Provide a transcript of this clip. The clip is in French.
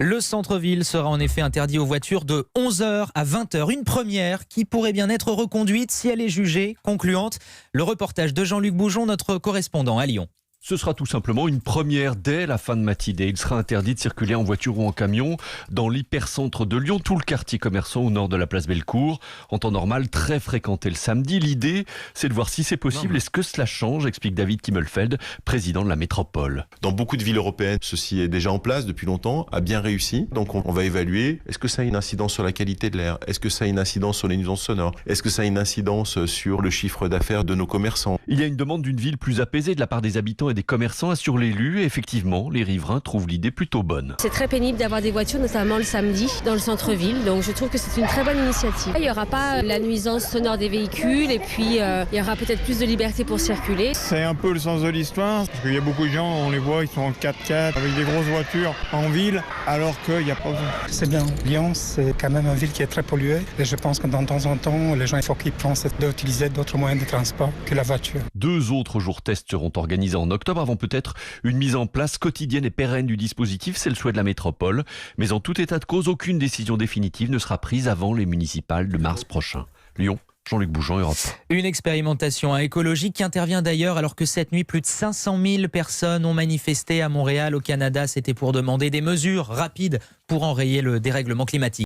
Le centre-ville sera en effet interdit aux voitures de 11h à 20h. Une première qui pourrait bien être reconduite si elle est jugée concluante. Le reportage de Jean-Luc Boujon, notre correspondant à Lyon. Ce sera tout simplement une première dès la fin de matinée. Il sera interdit de circuler en voiture ou en camion dans l'hypercentre de Lyon, tout le quartier commerçant au nord de la place Bellecour. En temps normal, très fréquenté le samedi. L'idée, c'est de voir si c'est possible. Est-ce que cela change, explique David Kimmelfeld, président de la métropole. Dans beaucoup de villes européennes, ceci est déjà en place depuis longtemps, a bien réussi. Donc on va évaluer, est-ce que ça a une incidence sur la qualité de l'air? Est-ce que ça a une incidence sur les nuisances sonores? Est-ce que ça a une incidence sur le chiffre d'affaires de nos commerçants? Il y a une demande d'une ville plus apaisée de la part des habitants et des commerçants assure l'élu. Et effectivement, les riverains trouvent l'idée plutôt bonne. C'est très pénible d'avoir des voitures, notamment le samedi, dans le centre-ville. Donc je trouve que c'est une très bonne initiative. Il n'y aura pas la nuisance sonore des véhicules et puis il y aura peut-être plus de liberté pour circuler. C'est un peu le sens de l'histoire, parce qu'il y a beaucoup de gens, on les voit, ils sont en 4x4 avec des grosses voitures en ville, alors qu'il n'y a pas besoin. C'est bien. Lyon, c'est quand même une ville qui est très polluée. Et je pense que de temps en temps, les gens, il faut qu'ils pensent d'utiliser d'autres moyens de transport que la voiture. 2 autres jours tests seront organisés en octobre avant peut-être une mise en place quotidienne et pérenne du dispositif. C'est le souhait de la métropole. Mais en tout état de cause, aucune décision définitive ne sera prise avant les municipales de mars prochain. Lyon, Jean-Luc Boujon, Europe. Une expérimentation écologique qui intervient d'ailleurs alors que cette nuit, plus de 500 000 personnes ont manifesté à Montréal, au Canada. C'était pour demander des mesures rapides pour enrayer le dérèglement climatique.